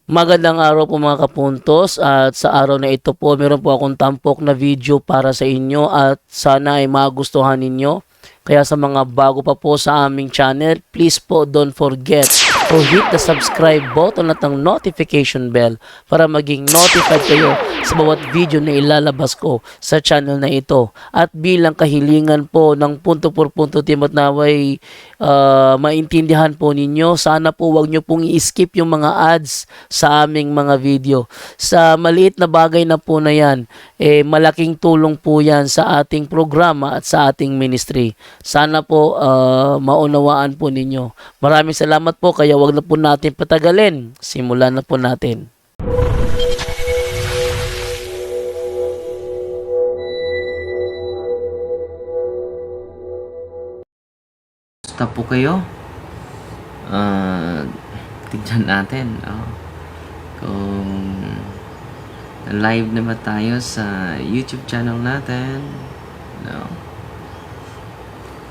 Magandang araw po mga kapuntos, at sa araw na ito po meron po akong tampok na video para sa inyo at sana ay magustuhan ninyo. Kaya sa mga bago pa po sa aming channel, please po don't forget to hit the subscribe button at ang notification bell para maging notified kayo sa bawat video na ilalabas ko sa channel na ito. At bilang kahilingan po ng punto por punto team at naway maintindihan po ninyo, sana po wag nyo pong i-skip yung mga ads sa aming mga video. Sa maliit na bagay na po na yan, malaking tulong po yan sa ating programa at sa ating ministry. Sana po maunawaan po ninyo. Maraming salamat po, kaya wag na po natin patagalin. Simulan na po natin. Stop po kayo. Tignan natin kung live na ba tayo sa YouTube channel natin.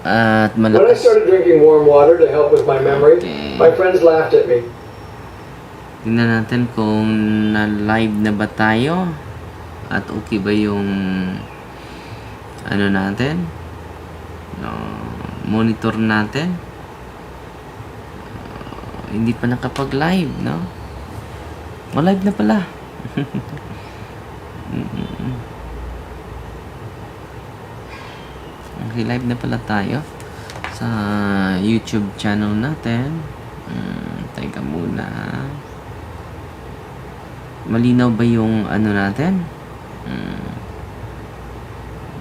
At When I malakas. started drinking warm water to help with my memory, Okay. my friends laughed at me. Tingnan natin kung na-live na ba tayo at okay ba yung ano natin, monitor natin. Hindi pa nakapag-live, no? Ma-live na pala. Okay, live na pala tayo sa YouTube channel natin. Teka muna. Malinaw ba yung ano natin?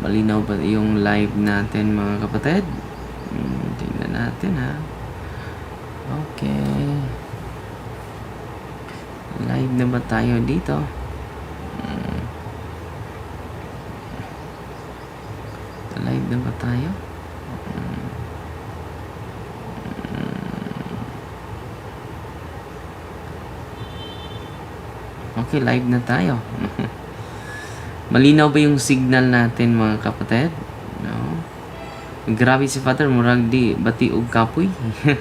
Malinaw ba yung live natin, mga kapatid? Tingnan natin, ha. Okay. Live na ba tayo dito? Live na ba tayo? Okay, live na tayo. Malinaw ba yung signal natin, mga kapatid? No? Grabe si Father, murag di bati og kapoy.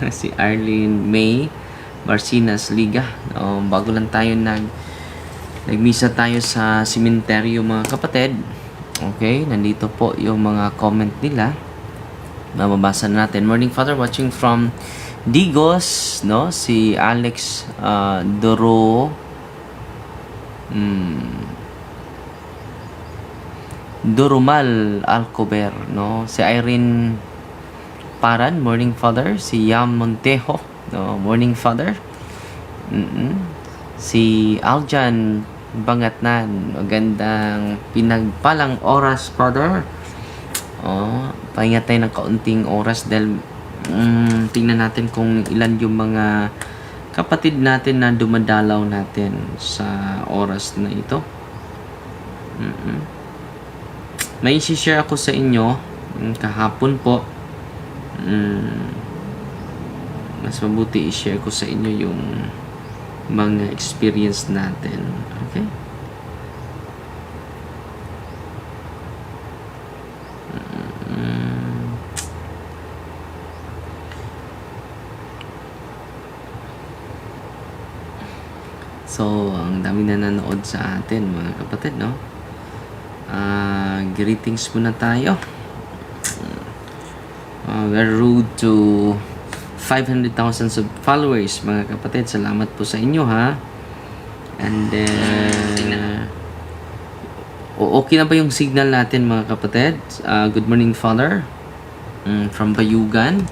Si Arlene May Marcinas Liga. Bago lang tayo nagmisa tayo sa sementeryo, mga kapatid. Okay, nandito po yung mga comment nila. Mababasa natin. Morning Father, watching from Digos, no? Si Alex Durumal Alcober, no? Si Irene Paran, morning Father. Si Yam Montejo, no? Morning Father. Si Aljan Bangatnan, magandang pinagpalang oras, Father. Pahinga tayo ng kaunting oras dahil tingnan natin kung ilan yung mga kapatid natin na dumadalaw natin sa oras na ito. May i-share ako sa inyo kahapon po. Mas mabuti i-share ko sa inyo yung mga experience natin. Okay? So, ang dami na nanood sa atin, mga kapatid, no? Greetings muna tayo. We're road to 500,000 followers, mga kapatid. Salamat po sa inyo, ha? And then, okay na ba yung signal natin, mga kapatid? Good morning, Father. From Bayugan.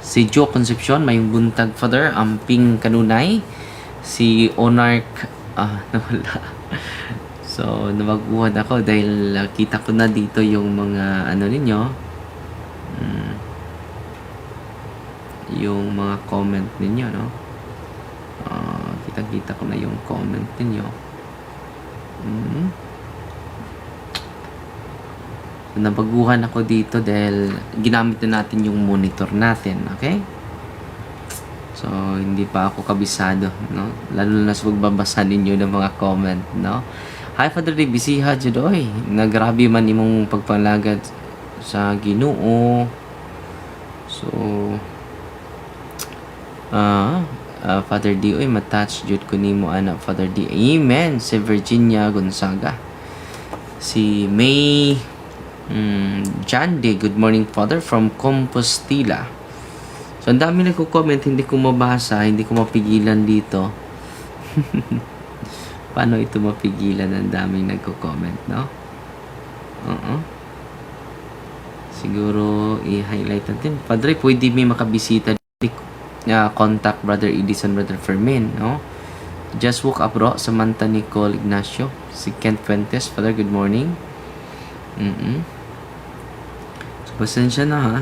Si Joe Concepcion, may buntag, Father. Amping Kanunay. Si Onark, nawala. So, nabaguhan ako dahil kita ko na dito yung mga ano ninyo. Yung mga comment ninyo, no? Kita-kita ko na yung comment ninyo. So, nabaguhan ako dito dahil ginamit na natin yung monitor natin, okay? So, hindi pa ako kabisado, no? Lalo na sa pagbabasa ninyo ng mga comment, no? Hi, Father Ray, bisiha judoy. Nagrabe man imong pagpalagad sa Ginoo. So, Father D. Uy, matouch jud ko nimo ana Father D. Amen. Si Virginia Gonzaga. Si May John D. Good morning, Father, from Compostela. So, ang dami nagko-comment, hindi ko mabasa, hindi ko mapigilan dito. Paano ito mapigilan? Ang daming nagko-comment, no? Siguro, i-highlight natin. Padre, pwede may makabisita. Contact Brother Edison, Brother Fermin, no? Just woke up, bro. Samantha Nicole Ignacio. Si Kent Fuentes. Father, good morning. So, pasensya na, ha?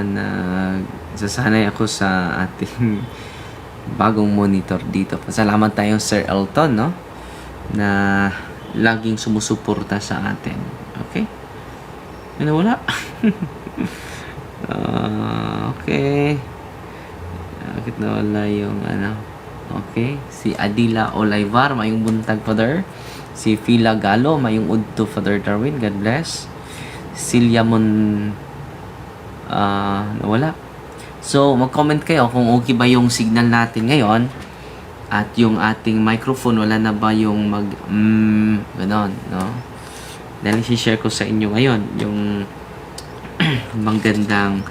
Nagsasanay ako sa ating bagong monitor dito. Pasalamat tayo Sir Elton, no? Na laging sumusuporta sa atin. Okay? Ano, wala? Okay. Bakit nawala yung ano? Okay. Si Adila Olaivar, mayong buntag, Father. Si Fila Galo, mayong udto, Father Darwin. God bless. Silya nawala. So, mag-comment kayo kung okay ba yung signal natin ngayon at yung ating microphone, wala na ba yung ganon, no? Dahil i-share ko sa inyo ngayon yung magandang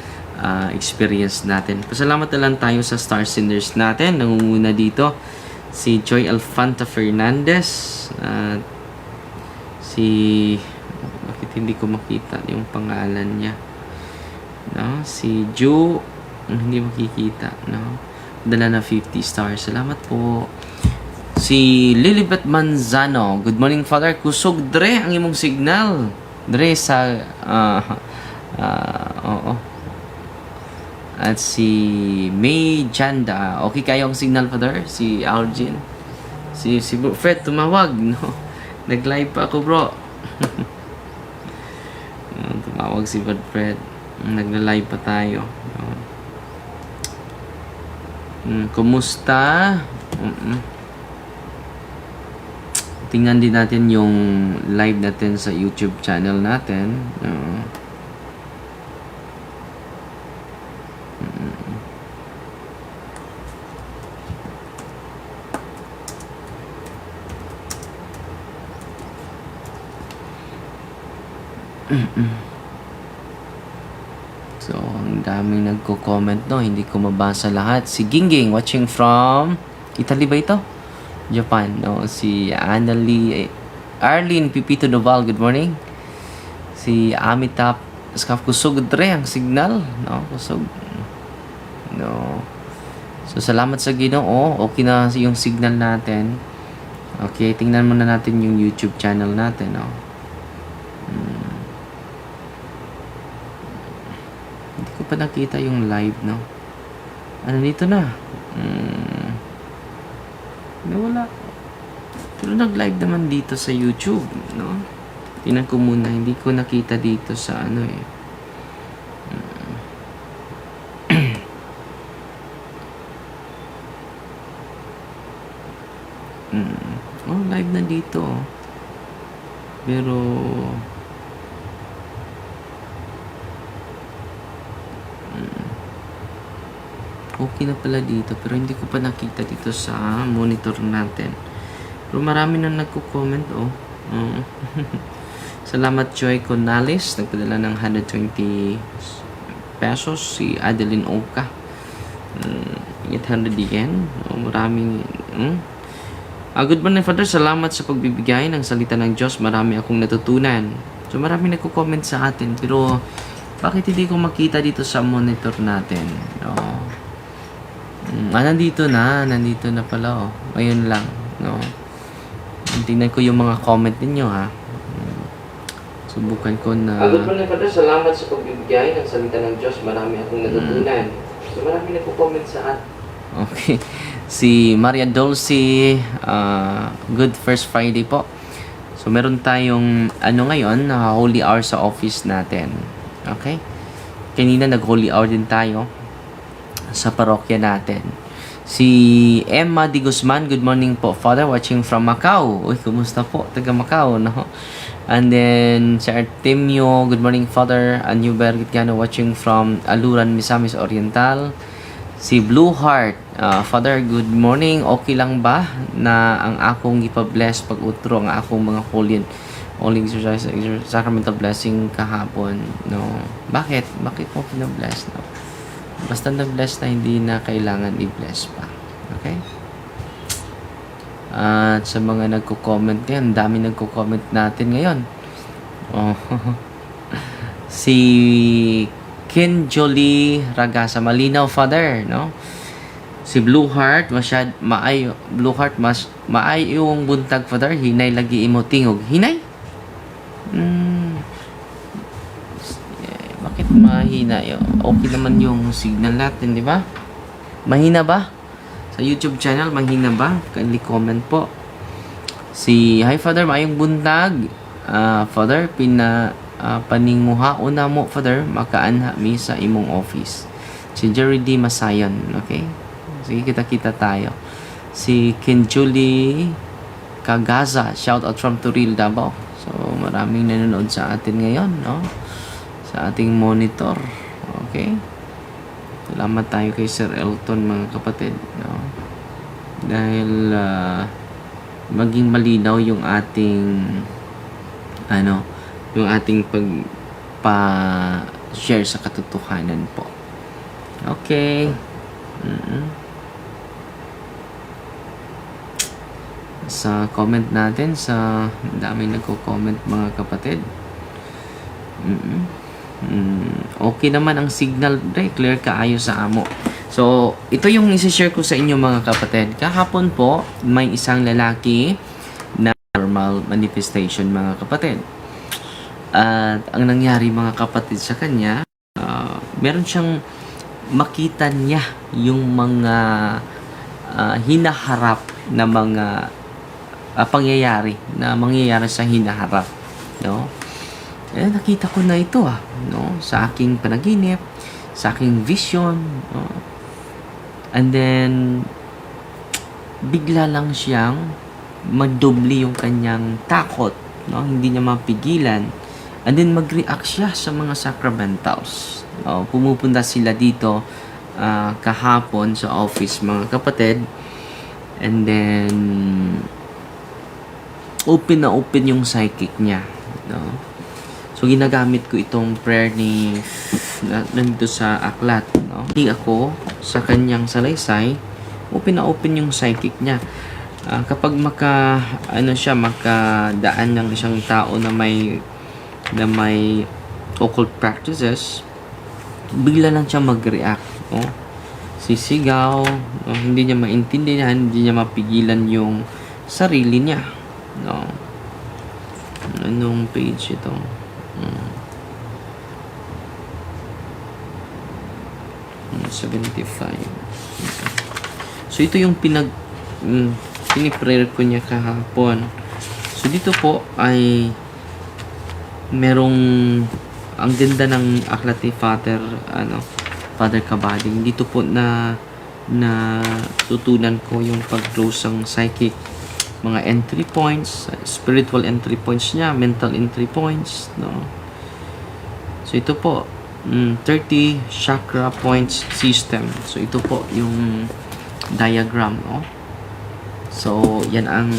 experience natin. Pasalamat na lang tayo sa Star Senders natin. Nangunguna dito si Joy Alfanta Fernandez at bakit hindi ko makita yung pangalan niya, no? Si Ju, hindi makikita, no? Dala na 50 stars. Salamat po. Si Lilibet Manzano, good morning, Father. Kusog dre ang imong signal dre sa oo. At si May Janda, okay kayo ang signal, Father? Si Algin, si Fred tumawag, no? Nag-live pa ako, bro. Tumawag si Fred. Nagla-live pa tayo, no? Kumusta? Tingnan din natin yung live natin sa YouTube channel natin. So, ang daming nagko-comment, no? Hindi ko mabasa lahat. Si Gingging, watching from Italy ba ito? Japan, no? Si Arlene Pipito Noval, good morning. Si Amitab Skaf, kusog dre ang signal, no? Kusog. No. So, salamat sa Ginoo. Okay na yung signal natin. Okay, tingnan muna natin yung YouTube channel natin, no? Hindi ko pa nakita yung live, no? Ano dito na? Wala. Pero nag-live naman dito sa YouTube, no? Tingnan ko muna. Hindi ko nakita dito sa ano eh. Oh, live na dito. Pero okay na pala dito, pero hindi ko pa nakita dito sa monitor natin. Pero marami na nagko-comment, oh. Salamat Joy Conales, nagpadala ng 120 pesos. Si Adeline Oka, 800 yen. Oh, maraming good morning, Father. Salamat sa pagbibigay ng salita ng Diyos. Marami akong natutunan. So, marami nagko-comment sa atin. Pero, bakit hindi ko makita dito sa monitor natin? Oh. Nandito na pala, oh. Ayun lang, no? Tingnan ko yung mga comment ninyo, ha? Subukan ko na... good morning, Father. Salamat sa pagbibigay ng salita ng Diyos. Marami akong natutunan. So, marami nagko-comment sa atin. Okay. Si Maria Dulce, good first Friday po. So, meron tayong, ngayon, holy hour sa office natin. Okay? Kanina nag-holy hour din tayo sa parokya natin. Si Emma Di Guzman, good morning po, Father, watching from Macau. Uy, kumusta po? Taga Macau, no? And then, si Artemio, good morning, Father. Anyo Bergitgano watching from Aluran, Misamis Oriental. Si Blue Heart, Father, good morning. Okay lang ba na ang akong ipa-bless pag-utro ang akong mga holy exercise, sacramental blessing kahapon? No. Bakit? Bakit mo pina-bless? No? Basta na-bless na, hindi na kailangan i-bless pa. Okay? At sa mga nagko-comment ngayon, dami nagko-comment natin ngayon. Oh. Si Ken Jolie Ragasa, malinaw, Father, no? Si Blue Heart, maay yung buntag, Father, hinay lagi imo tingog. Hinay? Bakit mahina yun? Okay naman yung signal natin, di ba? Mahina ba? Sa YouTube channel, mahina ba? Kindly comment po. Hi Father, maayong buntag. Father, paningmuha una mo, Father, makaanha mi sa imong office. Si Jerry D. Masayon, okay? Sige, kita-kita tayo. Si Kenjuli Kagaza, shout out from Turil, Davao. So, maraming nanonood sa atin ngayon, no? Sa ating monitor, okay? Salamat tayo kay Sir Elton, mga kapatid, no? Dahil maging malinaw yung ating yung ating pagpa-share sa katotohanan po. Okay. Sa comment natin, daming nagko-comment, mga kapatid. Okay naman ang signal, clear kaayo sa amo. So, ito yung isi-share ko sa inyo, mga kapatid. Kahapon po, may isang lalaki na normal manifestation, mga kapatid. At ang nangyari, mga kapatid, sa kanya, meron siyang makita niya yung mga hinaharap na mga pangyayari na mangyayari sa hinaharap, no? Nakita ko na ito, no? Sa aking panaginip, sa aking vision, no? And then bigla lang siyang madubli yung kanyang takot, no? Hindi niya mapigilan. And then mag-react siya sa mga sacramentals. Pumupunta sila dito kahapon sa office, mga kapatid. And then open na open yung psychic niya, no? So, ginagamit ko itong prayer nandito sa aklat, no? Hindi ako sa kanyang salaysay, open na open yung psychic niya. Kapag makadaan ng isang tao na may occult practices, bigla lang siya mag-react, no? Sisigaw, no? Hindi niya maintindihan, hindi niya mapigilan yung sarili niya, no? Anong page ito? 75. So, ito yung piniprayer ko niya kahapon. So, dito po ay merong ang ganda ng aklat ni Father Kabading. Dito po na tutunan ko yung pag-close ng psychic, mga entry points, spiritual entry points niya, mental entry points, no? So, ito po, 30 chakra points system. So, ito po yung diagram, no? So, yan ang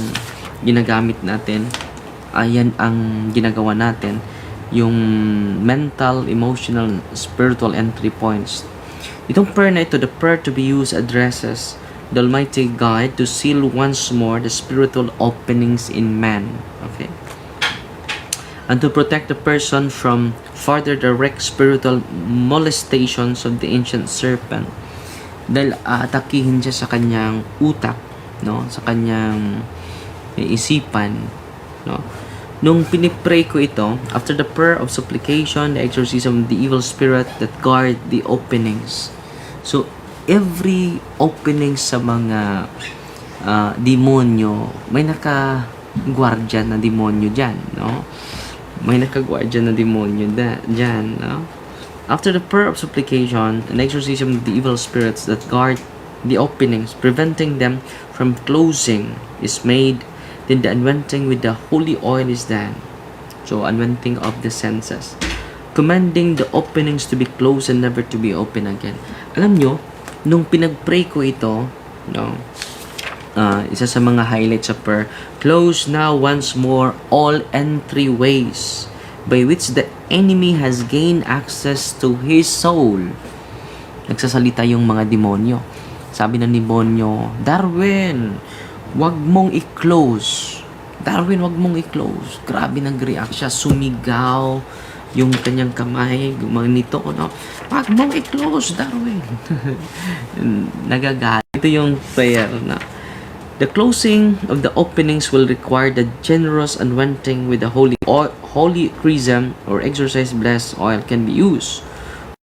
ginagamit natin. Yan ang ginagawa natin. Yung mental, emotional, spiritual entry points. Itong prayer na ito, the prayer to be used addresses the Almighty God to seal once more the spiritual openings in man. Okay? And to protect the person from further direct spiritual molestations of the ancient serpent. Dahil atakihin siya sa kanyang utak, no? Sa kanyang isipan, no? Nung pinipray ko ito, after the prayer of supplication, the exorcism of the evil spirit that guard the openings. So, every opening sa mga demonyo, may naka-guardian na demonyo dyan, no? May naka-guardian na demonyo dyan, no? After the prayer of supplication, an exorcism of the evil spirits that guard the openings, preventing them from closing, is made. Then the anointing with the holy oil is done. So, unventing of the senses. Commanding the openings to be closed and never to be open again. Alam nyo, nung pinag-pray ko ito, no, isa sa mga highlights sa prayer, close now once more all entryways by which the enemy has gained access to his soul. Nagsasalita yung mga demonyo. Sabi ng demonyo, Darwin, wag mong i-close. Darwin, wag mong i-close. Grabe nag-react siya. Sumigaw yung kanyang kamay. Nito, no? Wag mong i-close, Darwin. Nagagalit. Ito yung prayer na the closing of the openings will require the generous anointing with the holy chrism or exorcised blessed oil can be used.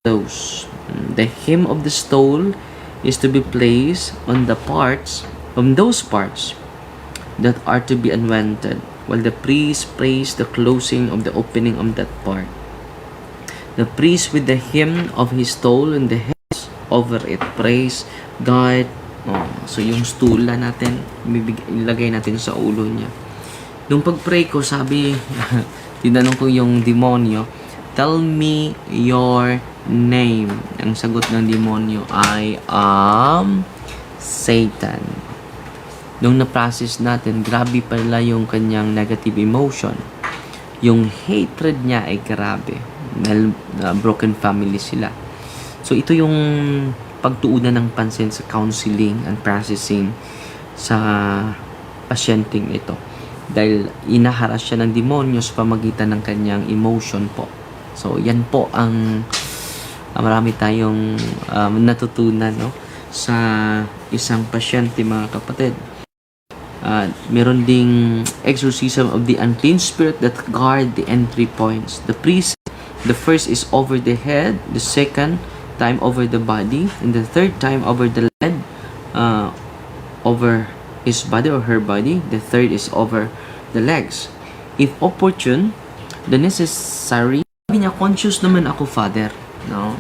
The hem of the stole is to be placed on those parts that are to be anointed, while the priest prays the closing of the opening of that part. The priest with the hem of his stole and the hands over it prays God. So yung stula natin, ilagay natin sa ulo niya. Nung pag-pray ko, sabi, tinanong ko yung demonyo, tell me your name. Ang sagot ng demonyo ay Satan. Nung na-process natin, grabe pala yung kanyang negative emotion. Yung hatred niya ay grabe. Dahil broken family sila. So ito yung pagtuunan ng pansin sa counseling and processing sa pasyenteng ito. Dahil inaharas siya ng demonyo sa pamagitan ng kanyang emotion po. So, yan po ang marami tayong natutunan, no, sa isang pasyente, mga kapatid. Meron ding exorcism of the unclean spirit that guard the entry points. The first is over the head, the second time over the body, and the third time over the leg, over his body or her body. The third is over the legs. If opportune, the necessary. Sabi niya, conscious naman ako, Father, no?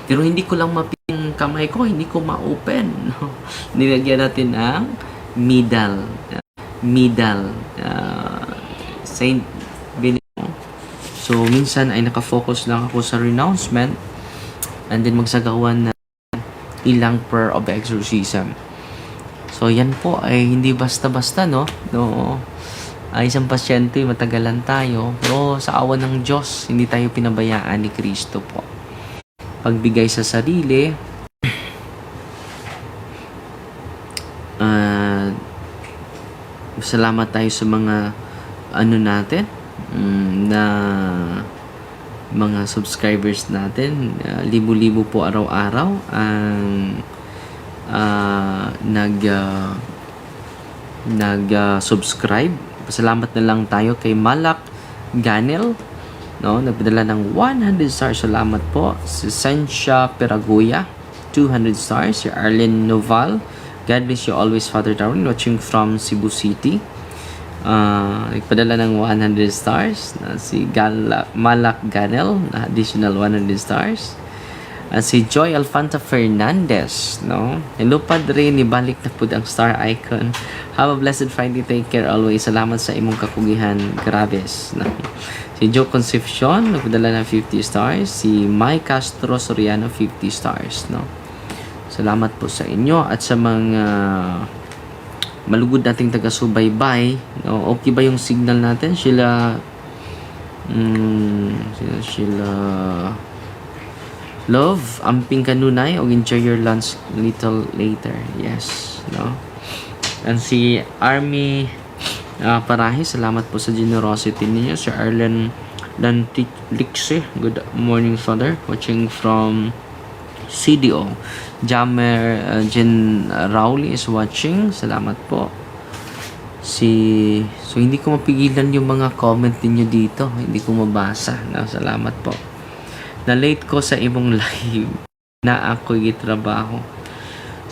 Pero hindi ko lang maping kamay ko, hindi ko ma-open, no? Nilagyan natin ang middle, Saint Benedict. So minsan ay nakafocus lang ako sa renouncement, and then magsagawan na ilang prayer of exorcism. So, yan po ay hindi basta-basta, no? Ay isang pasyente, matagalan tayo. Pero sa awa ng Diyos, hindi tayo pinabayaan ni Kristo po. Pagbigay sa sarili, salamat tayo sa mga natin, na mga subscribers natin. Libo-libo po araw-araw ang nag-subscribe. Pasalamat na lang tayo kay Malak Ganel, no, nagpadala ng 100 stars. Salamat po. Si Sensha Peraguya, 200 stars. Si Arlene Noval, God bless you always, Father Darwin, watching from Cebu City. Nagpadala ng 100 stars. Si Malak Ganel, additional 100 stars. Si Joy Alfanta Fernandez, no? Hello, Padre, nibalik na po ang star icon. Have a blessed Friday, take care always. Salamat sa imong kakugihan, grabes, no? Si Joe Concepcion, nagpadala ng 50 stars. Si Mike Castro Soriano, 50 stars, no? Salamat po sa inyo at sa mga malugod nating taga-subaybay, no? Okay ba yung signal natin? Sheila Love, amping kanunay o enjoy your lunch little later. Yes, no? And si Army Parahe, salamat po sa generosity niyo. Si Arlen Lantiklikse, good morning, Father, watching from CDO. Jamer Jen Rowley is watching, salamat po. So hindi ko mapigilan yung mga comment niyo dito, hindi ko mabasa, no? Salamat po. Na-late ko sa imong live na ako'y trabaho.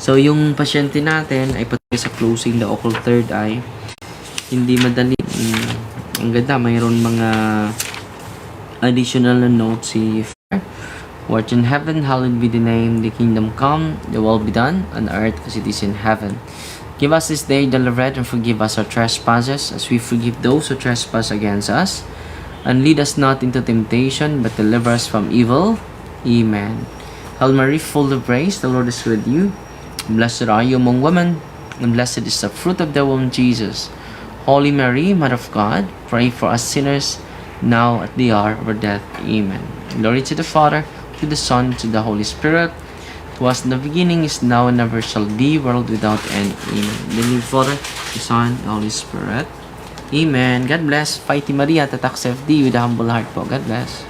So, yung pasyente natin ay pati sa closing the occult third eye. Hindi madali. Ang ganda, mayroon mga additional na notes si Watch in heaven, hallowed be the name, the kingdom come, the will be done on earth as it is in heaven. Give us this day daily bread, and forgive us our trespasses, as we forgive those who trespass against us. And lead us not into temptation, but deliver us from evil. Amen. Hail Mary, full of grace, the Lord is with you. Blessed are you among women, and blessed is the fruit of the womb, Jesus. Holy Mary, Mother of God, pray for us sinners, now at the hour of our death. Amen. Glory to the Father, to the Son, to the Holy Spirit, who was in the beginning, is now, and ever shall be, world without end. Amen. In the name of the Father, the Son, the Holy Spirit. Amen. God bless. Fighty Maria, tatak sa FD with a humble heart po. God bless.